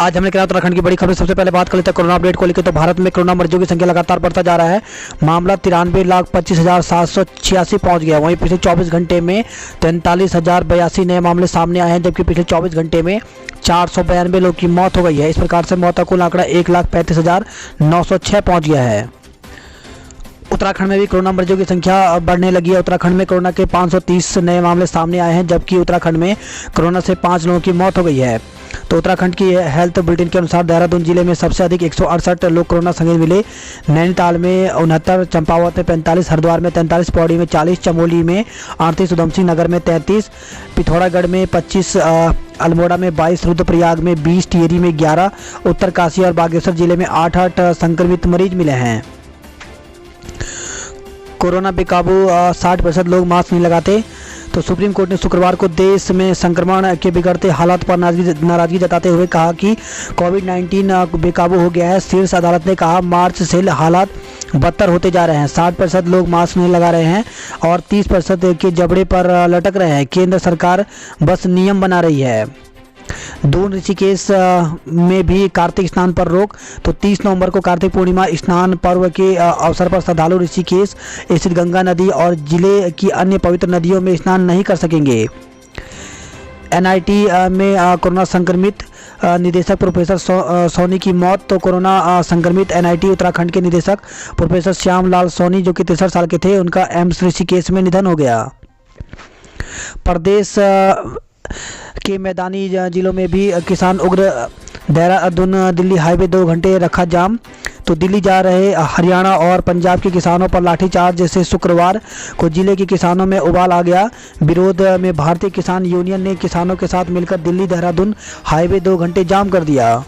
आज हमने क्या उत्तराखंड की बड़ी खबर। सबसे पहले बात कर लेते हैं कोरोना अपडेट को लेकर। तो भारत में कोरोना मरीजों की संख्या लगातार बढ़ता जा रहा है। मामला 93,25,786 पहुंच गया। वहीं पिछले 24 घंटे में 43,082 नए मामले सामने आए हैं, जबकि पिछले 24 घंटे में 492 लोगों की मौत हो गई है। इस प्रकार से मौत का कुल आंकड़ा 1,35,906 पहुँच गया है। उत्तराखंड में भी कोरोना मरीजों की संख्या बढ़ने लगी है। उत्तराखंड में कोरोना के 530 नए मामले सामने आए हैं, जबकि उत्तराखंड में कोरोना से 5 लोगों की मौत हो गई है। तो उत्तराखंड की हेल्थ बुलेटिन के अनुसार देहरादून जिले में सबसे अधिक 168 लोग कोरोना संक्रमित मिले। नैनीताल में 69, चंपावत में 45, हरिद्वार में 43, पौड़ी में 40, चमोली में 38, उधमसिंह नगर में 33, पिथौरागढ़ में 25, अल्मोड़ा में 22, रुद्रप्रयाग में 20, टिहरी में 11, उत्तरकाशी और बागेश्वर जिले में 8 संक्रमित मरीज मिले हैं। कोरोना बेकाबू, 60% लोग मास्क नहीं लगाते। तो सुप्रीम कोर्ट ने शुक्रवार को देश में संक्रमण के बिगड़ते हालात पर नाराजगी जताते हुए कहा कि कोविड-19 बेकाबू हो गया है। शीर्ष अदालत ने कहा मार्च से हालात बदतर होते जा रहे हैं। 60% लोग मास्क नहीं लगा रहे हैं और 30% के जबड़े पर लटक रहे हैं। केंद्र सरकार बस नियम बना रही है। दून ऋषिकेश में भी कार्तिक स्नान पर रोक। तो 30 नवंबर को कार्तिक पूर्णिमा स्नान पर्व के अवसर पर श्रद्धालु ऋषिकेश स्थित गंगा नदी और जिले की अन्य पवित्र नदियों में स्नान नहीं कर सकेंगे। एनआईटी में कोरोना संक्रमित निदेशक प्रोफेसर सोनी की मौत। तो कोरोना संक्रमित एनआईटी उत्तराखंड के निदेशक प्रोफेसर श्याम लाल सोनी, जो कि 63 साल के थे, उनका एम्स ऋषिकेश में निधन हो गया। प्रदेश के मैदानी जिलों में भी किसान उग्र। देहरादून दिल्ली हाईवे 2 घंटे रखा जाम। तो दिल्ली जा रहे हरियाणा और पंजाब के किसानों पर लाठीचार्ज से शुक्रवार को जिले के किसानों में उबाल आ गया। विरोध में भारतीय किसान यूनियन ने किसानों के साथ मिलकर दिल्ली देहरादून हाईवे 2 घंटे जाम कर दिया।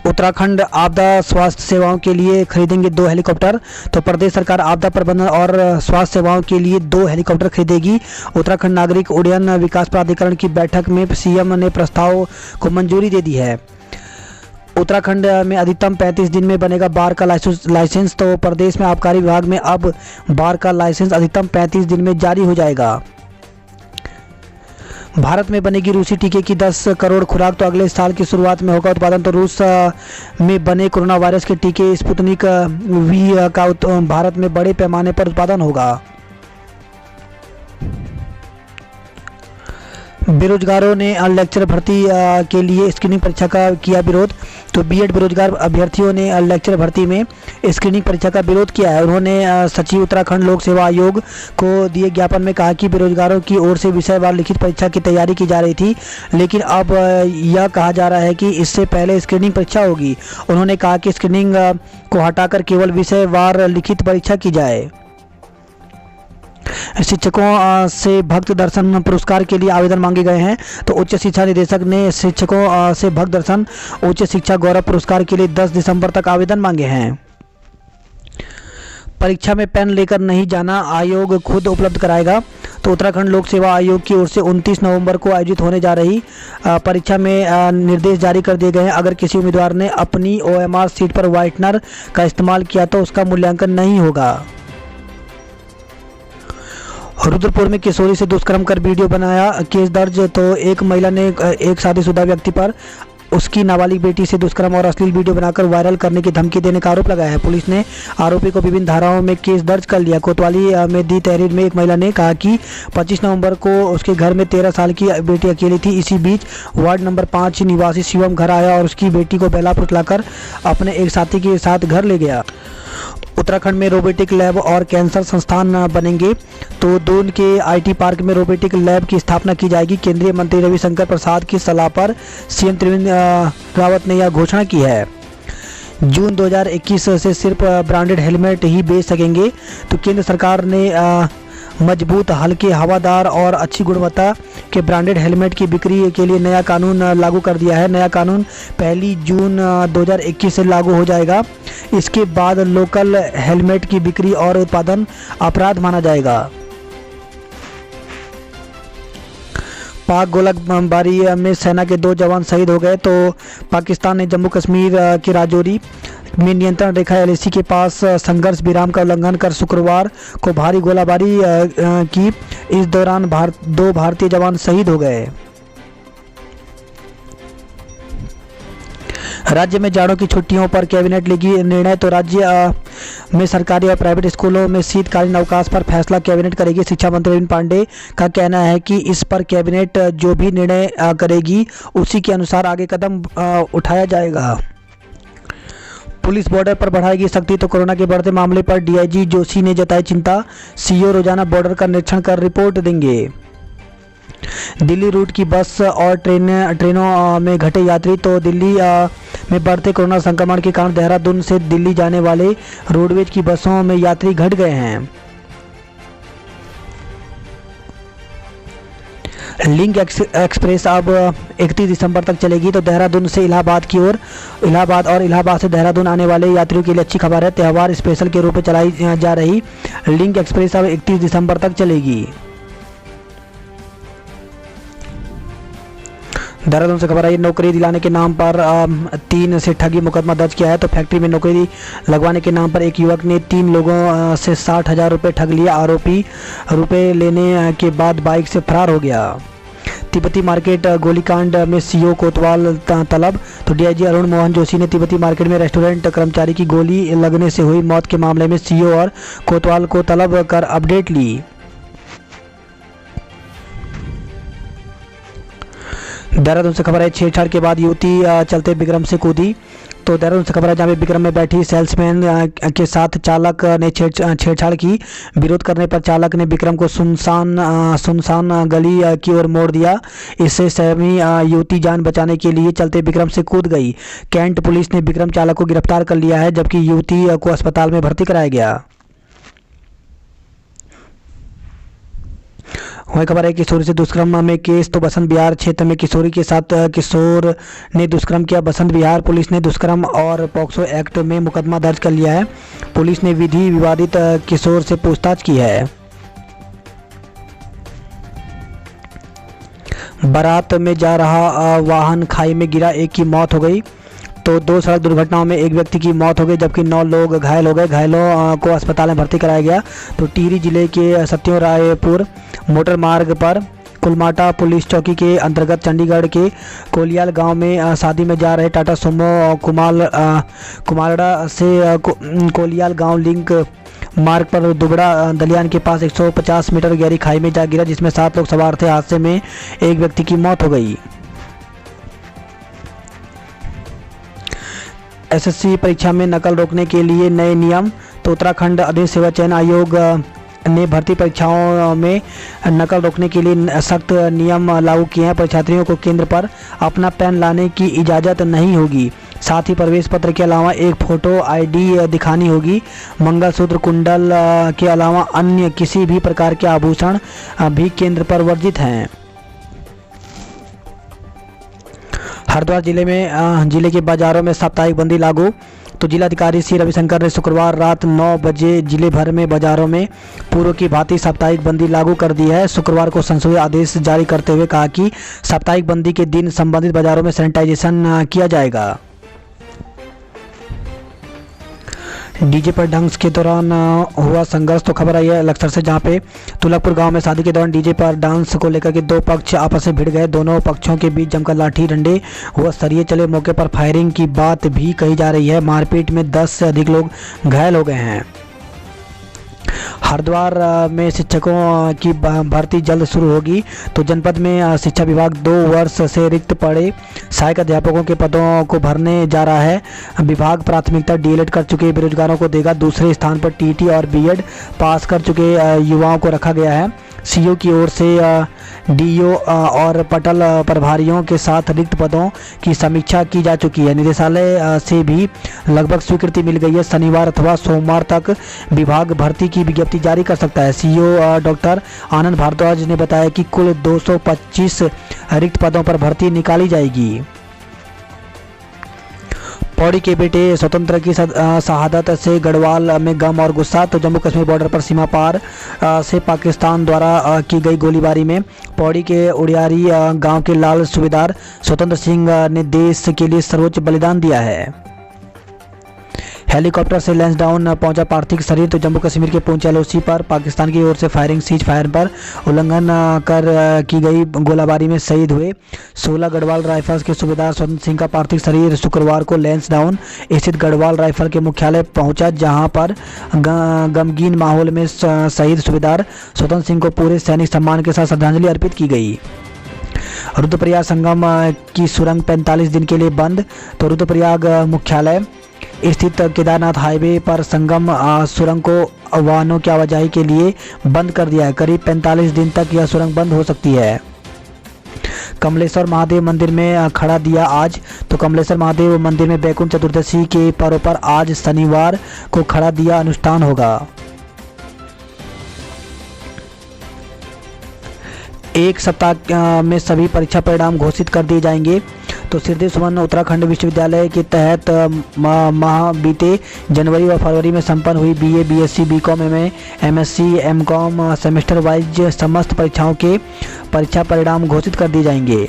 उत्तराखंड आपदा स्वास्थ्य सेवाओं के लिए खरीदेंगे 2 हेलीकॉप्टर। तो प्रदेश सरकार आपदा प्रबंधन और स्वास्थ्य सेवाओं के लिए 2 हेलीकॉप्टर खरीदेगी। उत्तराखंड नागरिक उड्डयन विकास प्राधिकरण की बैठक में सीएम ने प्रस्ताव को मंजूरी दे दी है। उत्तराखंड में अधिकतम 35 दिन में बनेगा बार का लाइसेंस। तो प्रदेश में आबकारी विभाग में अब बार का लाइसेंस अधिकतम 35 दिन में जारी हो जाएगा। भारत में बनेगी रूसी टीके की 10 करोड़ खुराक। तो अगले साल की शुरुआत में होगा उत्पादन। तो रूस में बने कोरोना वायरस के टीके स्पुतनिक वी का भारत में बड़े पैमाने पर उत्पादन होगा। बेरोजगारों ने लेक्चर भर्ती के लिए स्क्रीनिंग परीक्षा का किया विरोध। तो बीएड बेरोजगार अभ्यर्थियों ने लेक्चर भर्ती में स्क्रीनिंग परीक्षा का विरोध किया है। उन्होंने सचिव उत्तराखंड लोक सेवा आयोग को दिए ज्ञापन में कहा कि बेरोजगारों की ओर से विषयवार लिखित परीक्षा की तैयारी की जा रही थी, लेकिन अब यह कहा जा रहा है कि इससे पहले स्क्रीनिंग परीक्षा होगी। उन्होंने कहा कि स्क्रीनिंग को हटाकर केवल विषयवार लिखित परीक्षा की जाए। शिक्षकों से भक्त दर्शन पुरस्कार के लिए आवेदन मांगे गए हैं। तो उच्च शिक्षा निदेशक ने शिक्षकों से भक्त दर्शन उच्च शिक्षा गौरव पुरस्कार के लिए 10 दिसंबर तक आवेदन मांगे हैं। परीक्षा में पेन लेकर नहीं जाना, आयोग खुद उपलब्ध कराएगा। तो उत्तराखंड लोक सेवा आयोग की ओर से 29 नवंबर को आयोजित होने जा रही परीक्षा में निर्देश जारी कर दिए गए हैं। अगर किसी उम्मीदवार ने अपनी ओएमआर सीट पर व्हाइटनर का इस्तेमाल किया तो उसका मूल्यांकन नहीं होगा। रुद्रपुर में किशोरी से दुष्कर्म कर वीडियो बनाया, केस दर्ज। तो एक महिला ने एक शादीशुदा व्यक्ति पर उसकी नाबालिग बेटी से दुष्कर्म और अश्लील वीडियो बनाकर वायरल करने की धमकी देने का आरोप लगाया है। पुलिस ने आरोपी को विभिन्न धाराओं में केस दर्ज कर लिया। कोतवाली में दी तहरीर में एक महिला ने कहा कि 25 नवंबर को उसके घर में 13 साल की बेटी अकेली थी। इसी बीच वार्ड नंबर 5 निवासी शिवम घर आया और उसकी बेटी को बहला फुसलाकर अपने एक साथी के साथ घर ले गया। उत्तराखंड में रोबोटिक लैब और कैंसर संस्थान बनेंगे। तो दून के आईटी पार्क में रोबोटिक लैब की स्थापना की जाएगी। केंद्रीय मंत्री रविशंकर प्रसाद की सलाह पर सीएम त्रिवेंद्र रावत ने यह घोषणा की है। जून 2021 से सिर्फ ब्रांडेड हेलमेट ही बेच सकेंगे। तो केंद्र सरकार ने मजबूत, हल्के, हवादार और अच्छी गुणवत्ता के ब्रांडेड हेलमेट की बिक्री के लिए नया कानून लागू कर दिया है। नया कानून 1 जून 2021 से लागू हो जाएगा। इसके बाद लोकल हेलमेट की बिक्री और उत्पादन अपराध माना जाएगा। पाक गोलाबारी में सेना के 2 जवान शहीद हो गए। तो पाकिस्तान ने जम्मू कश्मीर के राजौरी में नियंत्रण रेखा एलएसी के पास संघर्ष विराम का उल्लंघन कर शुक्रवार को भारी गोलाबारी की। इस दौरान 2 भारतीय जवान शहीद हो गए। राज्य में जाड़ों की छुट्टियों पर कैबिनेट लेगी निर्णय। तो राज्य में सरकारी और प्राइवेट स्कूलों में शीतकालीन अवकाश पर फैसला कैबिनेट करेगी। शिक्षा मंत्री अरविंद पांडे का कहना है कि इस पर कैबिनेट जो भी निर्णय करेगी उसी के अनुसार आगे कदम उठाया जाएगा। पुलिस बॉर्डर पर बढ़ाएगी सख्ती। तो कोरोना के बढ़ते मामले पर डीआईजी जोशी ने जताई चिंता। सीओ रोजाना बॉर्डर का निरीक्षण कर रिपोर्ट देंगे। दिल्ली रूट की बस और ट्रेनों में घटे यात्री। तो दिल्ली में बढ़ते कोरोना संक्रमण के कारण देहरादून से दिल्ली जाने वाले रोडवेज की बसों में यात्री घट गए हैं। लिंक एक्सप्रेस अब 31 दिसंबर तक चलेगी। तो देहरादून से इलाहाबाद की ओर, इलाहाबाद और इलाहाबाद से देहरादून आने वाले यात्रियों के लिए अच्छी खबर है। त्यौहार स्पेशल के रूप में चलाई जा रही लिंक एक्सप्रेस अब 31 दिसंबर तक चलेगी। देहरादून से खबर आई, नौकरी दिलाने के नाम पर 3 से ठगी मुकदमा दर्ज किया है। तो फैक्ट्री में नौकरी लगवाने के नाम पर एक युवक ने 3 लोगों से 60,000 रुपये ठग लिया। आरोपी रुपए लेने के बाद बाइक से फरार हो गया। तिब्बती मार्केट गोलीकांड में सीओ कोतवाल तलब। तो डीआईजी अरुण मोहन जोशी ने तिब्बती मार्केट में रेस्टोरेंट कर्मचारी की गोली लगने से हुई मौत के मामले में सीओ और कोतवाल को तलब कर अपडेट ली। देहरादून से खबर है, छेड़छाड़ के बाद युवती चलते विक्रम से कूदी। तो देहरादून से खबर है, जहाँ पे विक्रम में बैठी सेल्समैन के साथ चालक ने छेड़छाड़ की। विरोध करने पर चालक ने विक्रम को सुनसान गली की ओर मोड़ दिया। इससे सहमी युवती जान बचाने के लिए चलते विक्रम से कूद गई। कैंट पुलिस ने विक्रम चालक को गिरफ्तार कर लिया है, जबकि युवती को अस्पताल में भर्ती कराया गया। वही खबर है, किशोरी से दुष्कर्म में केस। तो बसंत विहार क्षेत्र में किशोरी के साथ किशोर ने दुष्कर्म किया। बसंत विहार पुलिस ने दुष्कर्म और पॉक्सो एक्ट में मुकदमा दर्ज कर लिया है। पुलिस ने विधि विवादित किशोर से पूछताछ की है। बारात में जा रहा वाहन खाई में गिरा, एक की मौत हो गई। तो 2 सड़क दुर्घटनाओं में एक व्यक्ति की मौत हो गई, जबकि 9 लोग घायल हो गए। घायलों को अस्पताल में भर्ती कराया गया। तो टिहरी जिले के सत्यो रायपुर मोटर मार्ग पर कुलमाटा पुलिस चौकी के अंतर्गत चंडीगढ़ के कोलियाल गांव में शादी में जा रहे टाटा सुमो कुमारड़ा से कोलियाल गांव लिंक मार्ग पर दुबड़ा दलियान के पास 150 मीटर गहरी खाई में जा गिरा, जिसमें 7 लोग सवार थे। हादसे में एक व्यक्ति की मौत हो गई। एसएससी परीक्षा में नकल रोकने के लिए नए नियम। तो उत्तराखंड अधिक सेवा चयन आयोग ने भर्ती परीक्षाओं में नकल रोकने के लिए सख्त नियम लागू किए हैं। परीक्षार्थियों को केंद्र पर अपना पैन लाने की इजाज़त नहीं होगी। साथ ही प्रवेश पत्र के अलावा एक फ़ोटो आईडी दिखानी होगी। मंगलसूत्र कुंडल के अलावा अन्य किसी भी प्रकार के आभूषण भी केंद्र पर वर्जित हैं। हरिद्वार जिले के बाजारों में साप्ताहिक बंदी लागू। तो जिलाधिकारी सी रविशंकर ने शुक्रवार रात 9 बजे जिले भर में बाजारों में पूर्व की भांति साप्ताहिक बंदी लागू कर दी है। शुक्रवार को संशोधित आदेश जारी करते हुए कहा कि साप्ताहिक बंदी के दिन संबंधित बाजारों में सैनिटाइजेशन किया जाएगा। डीजे पर डांस के दौरान हुआ संघर्ष। तो खबर आई है लक्सर से, जहां पे तुलकपुर गांव में शादी के दौरान डीजे पर डांस को लेकर के 2 पक्ष आपस में भिड़ गए। दोनों पक्षों के बीच जमकर लाठी डंडे व सरिये चले। मौके पर फायरिंग की बात भी कही जा रही है। मारपीट में 10 से अधिक लोग घायल हो गए हैं। हरिद्वार में शिक्षकों की भर्ती जल्द शुरू होगी। तो जनपद में शिक्षा विभाग 2 वर्ष से रिक्त पड़े सहायक अध्यापकों के पदों को भरने जा रहा है। विभाग प्राथमिकता डीएलएड कर चुके बेरोजगारों को देगा। दूसरे स्थान पर टीटी और बीएड पास कर चुके युवाओं को रखा गया है। सीओ की ओर से डीओ और पटल प्रभारियों के साथ रिक्त पदों की समीक्षा की जा चुकी है। निदेशालय से भी लगभग स्वीकृति मिल गई है। शनिवार अथवा सोमवार तक विभाग भर्ती की विज्ञप्ति जारी कर सकता है। सीओ डॉक्टर आनंद भारद्वाज ने बताया कि कुल 225 रिक्त पदों पर भर्ती निकाली जाएगी। पौड़ी के बेटे स्वतंत्र की शहादत से गढ़वाल में गम और गुस्सा। तो जम्मू कश्मीर बॉर्डर पर सीमा पार से पाकिस्तान द्वारा की गई गोलीबारी में पौड़ी के उड़ियारी गांव के लाल सूबेदार स्वतंत्र सिंह ने देश के लिए सर्वोच्च बलिदान दिया है। हेलीकॉप्टर से लैंस डाउन पहुंचा पार्थिव शरीर। तो जम्मू कश्मीर के पुंछ एलओसी पर पाकिस्तान की ओर से फायरिंग सीज फायर पर उल्लंघन कर की गई गोलाबारी में शहीद हुए 16 गढ़वाल राइफल्स के सूबेदार स्वतंत्र सिंह का पार्थिव शरीर शुक्रवार को लैंस डाउन स्थित गढ़वाल राइफल के मुख्यालय पहुंचा, जहां पर गमगीन माहौल में शहीद सूबेदार स्वतंत्र सिंह को पूरे सैनिक सम्मान के साथ श्रद्धांजलि अर्पित की गई। रुद्रप्रयाग संगम की सुरंग 45 दिन के लिए बंद। तो रुद्रप्रयाग मुख्यालय स्थित केदारनाथ हाईवे पर संगम सुरंग को वाहनों की आवाजाही के लिए बंद कर दिया है। करीब 45 दिन तक यह सुरंग बंद हो सकती है। कमलेश्वर महादेव मंदिर में खड़ा दिया आज। तो कमलेश्वर महादेव मंदिर में बैकुंठ चतुर्दशी के पर्व पर आज शनिवार को खड़ा दिया अनुष्ठान होगा। एक सप्ताह में सभी परीक्षा परिणाम घोषित कर दिए जाएंगे। तो सिद्धि सुमन उत्तराखंड विश्वविद्यालय के तहत माह बीते जनवरी व फरवरी में संपन्न हुई BA, BSc, BCom, MA, MSc, MCom semester wise समस्त परीक्षाओं के परीक्षा परिणाम घोषित कर दिए जाएंगे।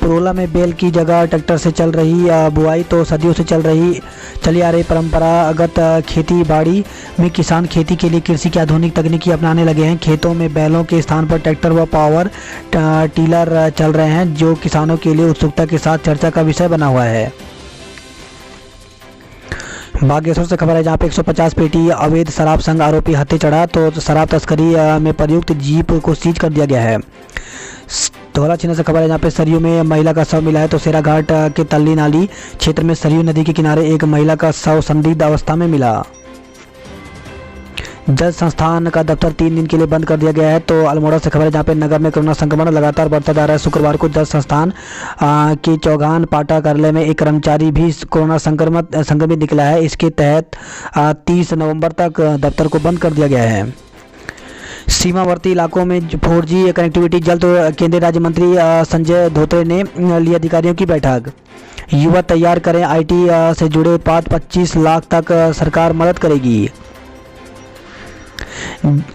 पुरोला में बैल की जगह ट्रैक्टर से चल रही बुआई। तो सदियों से चली आ रही परंपरागत खेती बाड़ी में किसान खेती के लिए कृषि की आधुनिक तकनीकी अपनाने लगे हैं। खेतों में बैलों के स्थान पर ट्रैक्टर व पावर टीलर चल रहे हैं, जो किसानों के लिए उत्सुकता के साथ चर्चा का विषय बना हुआ है। बागेश्वर से खबर है, जहाँ पे 150 पेटी अवैध शराब संग आरोपी हत्या चढ़ा। तो शराब तस्करी में प्रयुक्त जीप को सीज कर दिया गया है। धौला छिना से खबर है, जहाँ पे सरयू में महिला का शव मिला है। तो सेराघाट के तल्ली नाली क्षेत्र में सरयू नदी के किनारे एक महिला का शव संदिग्ध अवस्था में मिला। जज संस्थान का दफ्तर 3 दिन के लिए बंद कर दिया गया है। तो अल्मोड़ा से खबर है, जहाँ पे नगर में कोरोना संक्रमण लगातार बढ़ता जा रहा है। शुक्रवार को जज संस्थान के चौगान पाटा कार्यालय में एक कर्मचारी भी कोरोना संक्रमित निकला है। इसके तहत 30 नवंबर तक दफ्तर को बंद कर दिया गया है। सीमावर्ती इलाकों में 4G कनेक्टिविटी जल्द। केंद्रीय राज्य मंत्री संजय धोत्रे ने ली अधिकारियों की बैठक। युवा तैयार करें आईटी से जुड़े उत्पाद, 25 लाख तक सरकार मदद करेगी।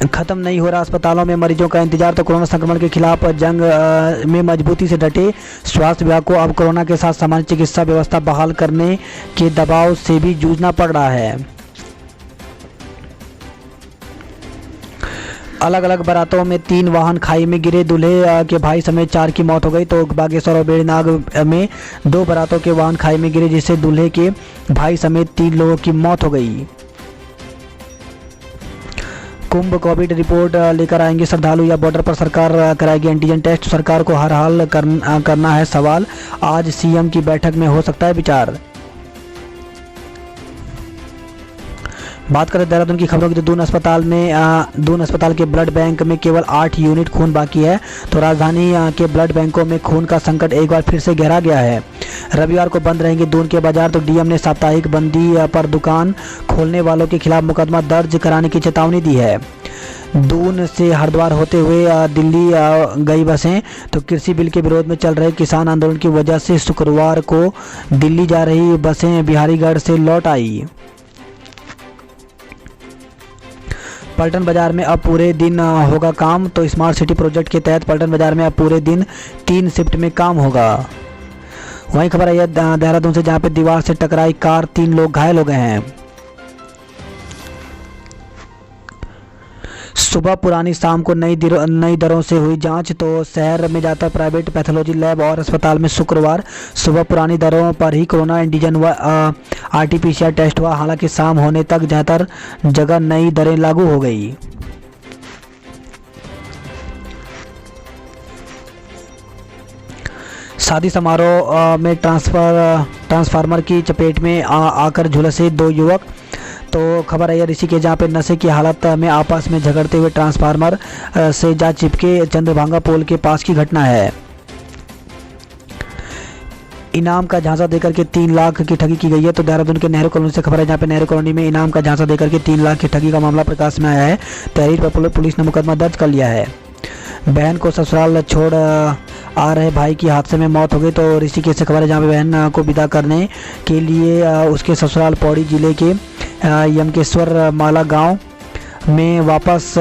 खत्म नहीं हो रहा अस्पतालों में मरीजों का इंतजार। तो कोरोना संक्रमण के खिलाफ जंग में मजबूती से डटे स्वास्थ्य विभाग को अब कोरोना के साथ सामान्य चिकित्सा व्यवस्था बहाल करने के दबाव से भी जूझना पड़ रहा है। अलग अलग बारातों में 3 वाहन खाई में गिरे, दूल्हे के भाई समेत 4 की मौत हो गई। तो बागेश्वर और बेड़नाग में 2 बारातों के वाहन खाई में गिरे, जिससे दूल्हे के भाई समेत 3 लोगों की मौत हो गई। कुंभ कोविड रिपोर्ट लेकर आएंगे श्रद्धालु या बॉर्डर पर सरकार कराएगी एंटीजन टेस्ट। सरकार को हर हाल करना है सवाल, आज सीएम की बैठक में हो सकता है विचार। बात करें देहरादून की खबरों की, तो दून अस्पताल के ब्लड बैंक में केवल 8 यूनिट खून बाकी है। तो राजधानी के ब्लड बैंकों में खून का संकट एक बार फिर से गहरा गया है। रविवार को बंद रहेंगे दून के बाजार। तो डीएम ने साप्ताहिक बंदी पर दुकान खोलने वालों के खिलाफ मुकदमा दर्ज कराने की चेतावनी दी है। दून से हरिद्वार होते हुए दिल्ली गई बसें। तो कृषि बिल के विरोध में चल रहे किसान आंदोलन की वजह से शुक्रवार को दिल्ली जा रही बसें बिहारीगढ़ से लौट आई। पलटन बाजार में अब पूरे दिन होगा काम। तो स्मार्ट सिटी प्रोजेक्ट के तहत पलटन बाजार में अब पूरे दिन 3 शिफ्ट में काम होगा। वहीं खबर है देहरादून से, जहां पे दीवार से टकराई कार, 3 लोग घायल हो गए हैं। सुबह पुरानी शाम को नई दरों से हुई जांच। तो शहर में जाता प्राइवेट पैथोलॉजी लैब और अस्पताल में शुक्रवार सुबह पुरानी दरों पर ही कोरोना एंटीजन व आरटीपीसीआर टेस्ट हुआ। हालांकि शाम होने तक ज़्यादातर जगह नई दरें लागू हो गई। शादी समारोह में ट्रांसफार्मर की चपेट में आकर झुलसे 2 युवक। तो खबर है ऋषिकेश, जहाँ पे नशे की हालत में आपस में झगड़ते हुए ट्रांसफार्मर से जा चिपके चंद्रभांगा पोल के पास की घटना है। इनाम का झांसा देकर के 3 लाख की ठगी की गई है। तो देहरादून के नेहरू कॉलोनी से खबर है, जहाँ पे नेहरू कॉलोनी में इनाम का झांसा देकर के 3 लाख की ठगी का मामला प्रकाश में आया है। तहरीर पर पुलिस ने मुकदमा दर्ज कर लिया है। बहन को ससुराल छोड़ आ रहे भाई की हादसे में मौत हो गई। तो ऋषिकेश से खबर है, जहाँ पे बहन को विदा करने के लिए उसके ससुराल पौड़ी जिले के यमकेश्वर माला गांव में वापस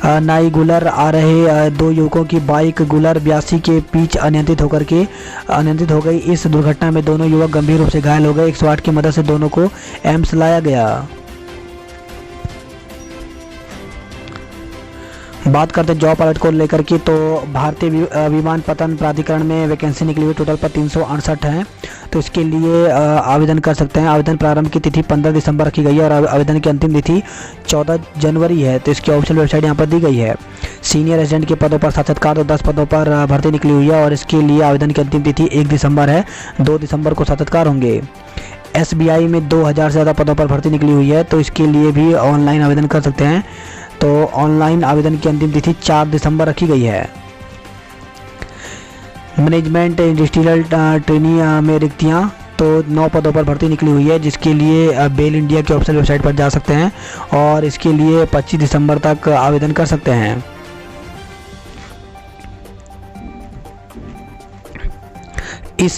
नाईगुलर आ रहे दो युवकों की बाइक गुलर 82 के बीच अनियंत्रित हो गई। इस दुर्घटना में दोनों युवक गंभीर रूप से घायल हो गए। 108 की मदद से दोनों को एम्स लाया गया। बात करते हैं जॉब अलर्ट को लेकर के, तो भारतीय विमानपत्तन प्राधिकरण में वैकेंसी निकली हुई टोटल पर 368 हैं। तो इसके लिए आवेदन कर सकते हैं। आवेदन प्रारंभ की तिथि 15 दिसंबर रखी गई है और आवेदन की अंतिम तिथि 14 जनवरी है। तो इसकी ऑफिशियल वेबसाइट यहाँ पर दी गई है। सीनियर एजेंट के पदों पर साक्षात्कार, तो 10 पदों पर भर्ती निकली हुई है और इसके लिए आवेदन की अंतिम तिथि 1 दिसंबर है। 2 दिसंबर को साक्षात्कार होंगे। SBI में 2000 से ज़्यादा पदों पर भर्ती निकली हुई है। तो इसके लिए भी ऑनलाइन आवेदन कर सकते हैं। तो ऑनलाइन आवेदन की अंतिम तिथि 4 दिसंबर रखी गई है। मैनेजमेंट इंडस्ट्रियल ट्रेनी में रिक्तियाँ, तो 9 पदों पर भर्ती निकली हुई है, जिसके लिए बेल इंडिया की ऑफिशियल वेबसाइट पर जा सकते हैं और इसके लिए 25 दिसंबर तक आवेदन कर सकते हैं। इस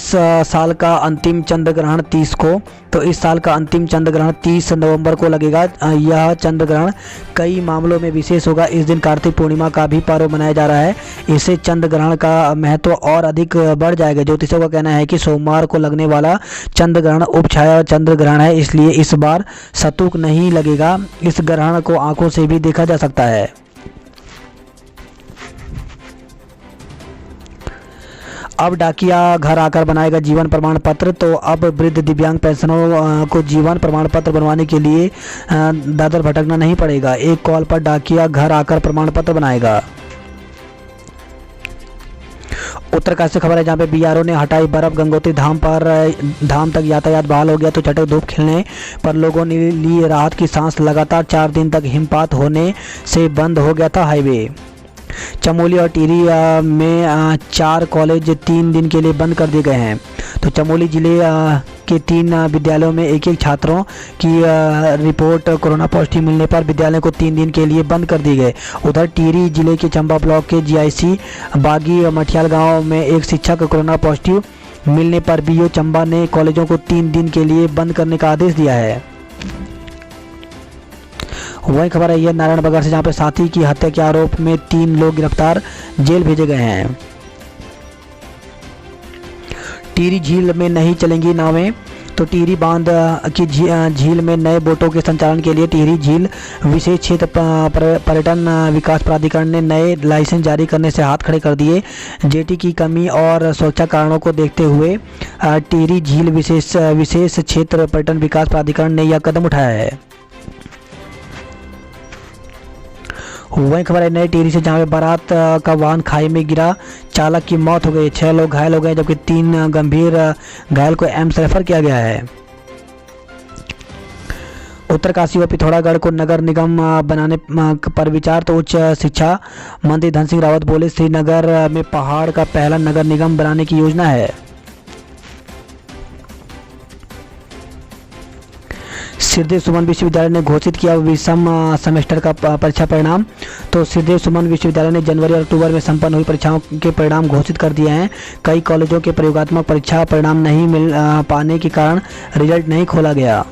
साल का अंतिम चंद्र ग्रहण 30 को, तो इस साल का अंतिम चंद्र ग्रहण 30 नवंबर को लगेगा। यह चंद्र ग्रहण कई मामलों में विशेष होगा। इस दिन कार्तिक पूर्णिमा का भी पर्व मनाया जा रहा है। इससे चंद्र ग्रहण का महत्व और अधिक बढ़ जाएगा। ज्योतिषियों का कहना है कि सोमवार को लगने वाला चंद्र ग्रहण उपछाया चंद्र ग्रहण है, इसलिए इस बार शतुक नहीं लगेगा। इस ग्रहण को आंखों से भी देखा जा सकता है। अब डाकिया घर आकर बनाएगा जीवन प्रमाण पत्र। तो अब वृद्ध दिव्यांग पेंशनरों को जीवन प्रमाण पत्र बनवाने के लिए दादर भटकना नहीं पड़ेगा। एक कॉल पर डाकिया घर आकर प्रमाण पत्र बनाएगा। उत्तरकाशी से खबर है, जहां पे BRO ने हटाई बर्फ। गंगोत्री धाम तक यातायात बहाल हो गया। तो चटक धूप खिलने पर लोगों ने ली राहत की सांस। लगातार 4 दिन तक हिमपात होने से बंद हो गया था हाईवे। चमोली और टिहरी में 4 कॉलेज 3 दिन के लिए बंद कर दिए गए हैं। तो चमोली जिले के 3 विद्यालयों में एक छात्रों की रिपोर्ट कोरोना पॉजिटिव मिलने पर विद्यालय को 3 दिन के लिए बंद कर दिए गए। उधर टिहरी जिले के चंबा ब्लॉक के GIC बागी मठियाल गांव में एक शिक्षक कोरोना पॉजिटिव मिलने पर BO चंबा ने कॉलेजों को 3 दिन के लिए बंद करने का आदेश दिया है। वही खबर है यह नारायणबगर से, जहां पर साथी की हत्या के आरोप में 3 लोग गिरफ्तार, जेल भेजे गए हैं। टिहरी झील में नहीं चलेंगी नावें। तो टिहरी बांध की झील में नए बोटों के संचालन के लिए टिहरी झील विशेष क्षेत्र पर्यटन विकास प्राधिकरण ने नए लाइसेंस जारी करने से हाथ खड़े कर दिए। जेटी की कमी और सुरक्षा कारणों को देखते हुए टिहरी झील विशेष क्षेत्र पर्यटन विकास प्राधिकरण ने यह कदम उठाया है। वही खबर है नई टिहरी से, जहाँ पे बारात का वाहन खाई में गिरा, चालक की मौत हो गई। 6 लोग घायल हो गए, जबकि 3 गंभीर घायल को एम्स रेफर किया गया है। उत्तरकाशी व पिथौरागढ़ को नगर निगम बनाने पर विचार। तो उच्च शिक्षा मंत्री धन सिंह रावत बोले, श्रीनगर में पहाड़ का पहला नगर निगम बनाने की योजना है। श्रीदेव सुमन विश्वविद्यालय ने घोषित किया विषम सेमेस्टर का परीक्षा परिणाम। तो श्रीदेव सुमन विश्वविद्यालय ने जनवरी और अक्टूबर में संपन्न हुई परीक्षाओं के परिणाम घोषित कर दिए हैं। कई कॉलेजों के प्रयोगात्मक परीक्षा परिणाम नहीं मिल पाने के कारण रिजल्ट नहीं खोला गया।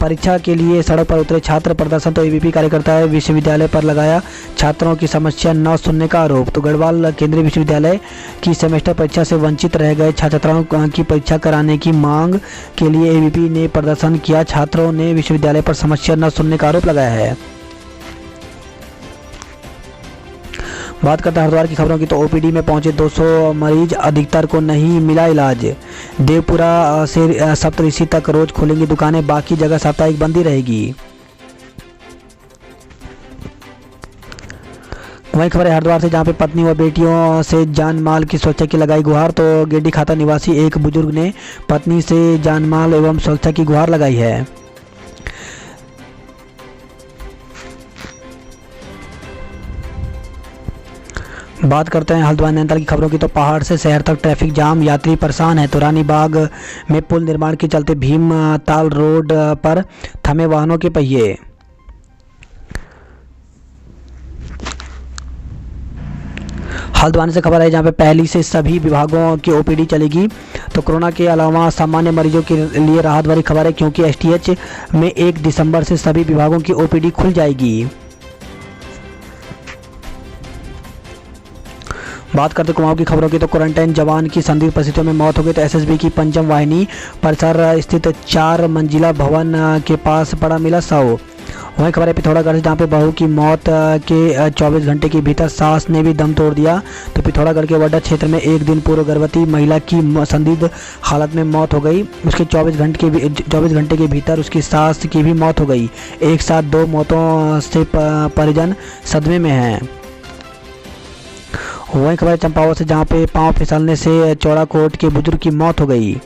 परीक्षा के लिए सड़क पर उतरे छात्र प्रदर्शन। तो ABP कार्यकर्ता विश्वविद्यालय पर लगाया छात्रों की समस्या न सुनने का आरोप। तो गढ़वाल केंद्रीय विश्वविद्यालय की सेमेस्टर परीक्षा से वंचित रह गए छात्राओं की परीक्षा कराने की मांग के लिए ABP ने प्रदर्शन किया। छात्रों ने विश्वविद्यालय पर समस्या न सुनने का आरोप लगाया है। बात करते हैं हरिद्वार की खबरों की। तो OPD में पहुंचे 200 मरीज, अधिकतर को नहीं मिला इलाज। देवपुरा से सप्तऋषि तक रोज खुलेंगी दुकानें, बाकी जगह साप्ताहिक बंदी रहेगी। वही खबर है हरिद्वार से, जहां पे पत्नी व बेटियों से जान माल की सुरक्षा की लगाई गुहार। तो गेडी खाता निवासी एक बुजुर्ग ने पत्नी से जान माल एवं सुरक्षा की गुहार लगाई है। बात करते हैं हल्द्वानी नैनीताल की खबरों की। तो पहाड़ से शहर तक ट्रैफिक जाम, यात्री परेशान है। तो रानी बाग में पुल निर्माण के चलते भीम ताल रोड पर थमे वाहनों के पहिए। हल्द्वानी से खबर है, जहां पे पहली से सभी विभागों की OPD चलेगी। तो कोरोना के अलावा सामान्य मरीजों के लिए राहत भरी खबर है, क्योंकि STH में 1 दिसंबर से सभी विभागों की OPD खुल जाएगी। बात करते कुमाऊं की खबरों की, तो क्वारंटाइन जवान की संदिग्ध परिस्थितियों में मौत हो गई। तो एसएसबी की पंचम वाहिनी परिसर स्थित 4 मंजिला भवन के पास पड़ा मिला शव। वहीं खबर है पिथौरागढ़ से, जहां पे बहू की मौत के 24 घंटे के भीतर सास ने भी दम तोड़ दिया। तो पिथौरागढ़ के वड्डा क्षेत्र में एक दिन पूर्व गर्भवती महिला की संदिग्ध हालत में मौत हो गई। उसके 24 घंटे के भीतर उसकी सास की भी मौत हो गई। एक साथ 2 मौतों से परिजन सदमे में हैं। वहीं खबर चंपावत से, जहां पे पांव फिसलने से चौड़ाकोट के बुजुर्ग की मौत हो गई।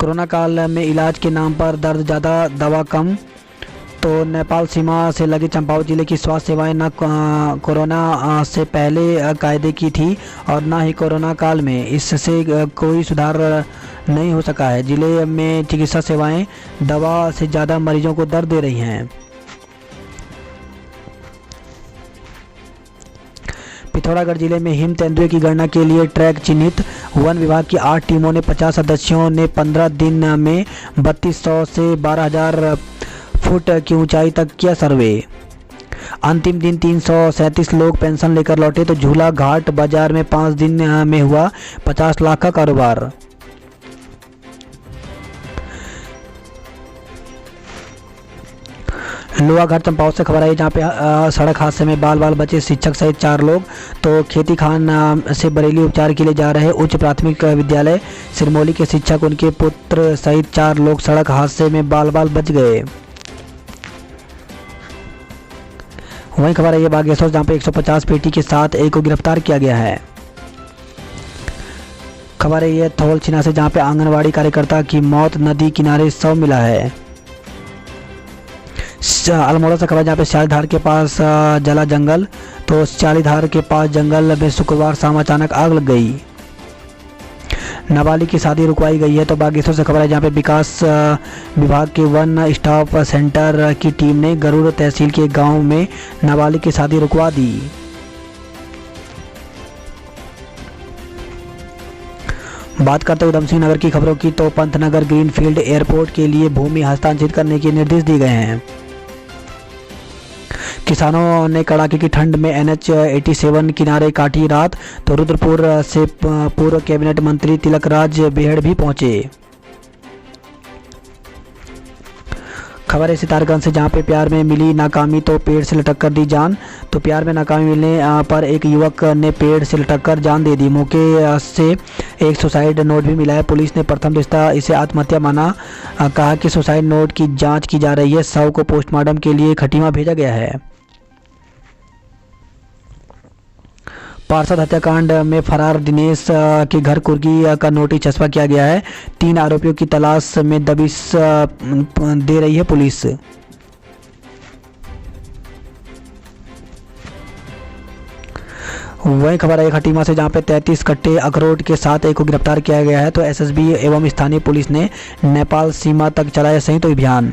कोरोना काल में इलाज के नाम पर दर्द ज़्यादा दवा कम। तो नेपाल सीमा से लगे चंपावत जिले की स्वास्थ्य सेवाएं न कोरोना से पहले कायदे की थी और न ही कोरोना काल में। इससे कोई सुधार नहीं हो सका है। जिले में चिकित्सा सेवाएं दवा से ज़्यादा मरीजों को दर्द दे रही हैं। पिथौरागढ़ जिले में हिम तेंदुए की गणना के लिए ट्रैक चिन्हित। वन विभाग की 8 टीमों ने 50 सदस्यों ने 15 दिन में 3200 से 12000 फुट की ऊंचाई तक किया सर्वे। अंतिम दिन 337 लोग पेंशन लेकर लौटे। तो झूला घाट बाजार में 5 दिन में हुआ 50 लाख का कारोबार। लोहाघाट चंपावत से खबर आई, जहाँ पे सड़क हादसे में बाल बचे शिक्षक सहित 4 लोग। तो खेती खान से बरेली उपचार के लिए जा रहे उच्च प्राथमिक विद्यालय सिरमौली के शिक्षक, उनके पुत्र सहित 4 लोग सड़क हादसे में बाल बच गए। वहीं खबर है ये बागेश्वर, जहाँ पे 150 पेटी के साथ एक को गिरफ्तार किया गया है। खबर है ये थौल छिना से, जहाँ पे आंगनवाड़ी कार्यकर्ता की मौत, नदी किनारे शव मिला है। अल्मोड़ा से खबर, जहाँ पे स्यालीधार के पास जला जंगल। तो स्यालीधार के पास जंगल में शुक्रवार शाम अचानक आग लग गई। नाबालिग की शादी रुकवाई गई है। तो बागेश्वर से खबर है, जहाँ पे विकास विभाग के वन स्टॉप सेंटर की टीम ने गरुड़ तहसील के गांव में नाबालिग की शादी रुकवा दी। बात करते हैं उधम सिंह नगर की खबरों की, तो पंतनगर ग्रीनफील्ड एयरपोर्ट के लिए भूमि हस्तांतरित करने के निर्देश दिए गए हैं। किसानों ने कड़ाके की ठंड में NH 87 किनारे काटी रात। तो रुद्रपुर से पूर्व कैबिनेट मंत्री तिलकराज बेहड़ भी पहुंचे। खबर है सितारगंज से, जहां पे प्यार में मिली नाकामी तो पेड़ से लटक कर दी जान। तो प्यार में नाकामी मिलने पर एक युवक ने पेड़ से लटक कर जान दे दी। मौके से एक सुसाइड नोट भी मिला है। पुलिस ने प्रथम दृष्टया इसे आत्महत्या माना। कहा कि सुसाइड नोट की जांच की जा रही है। शव को पोस्टमार्टम के लिए खटीमा भेजा गया है। पार्षद हत्याकांड में फरार दिनेश के घर कुर्की का नोटिस चस्पा किया गया है। 3 आरोपियों की तलाश में दबिश दे रही है पुलिस। वही खबर है खटीमा से, जहां पे 33 कट्टे अखरोट के साथ एक को गिरफ्तार किया गया है। तो एसएसबी एवं स्थानीय पुलिस ने नेपाल सीमा तक चलाया संयुक्त अभियान।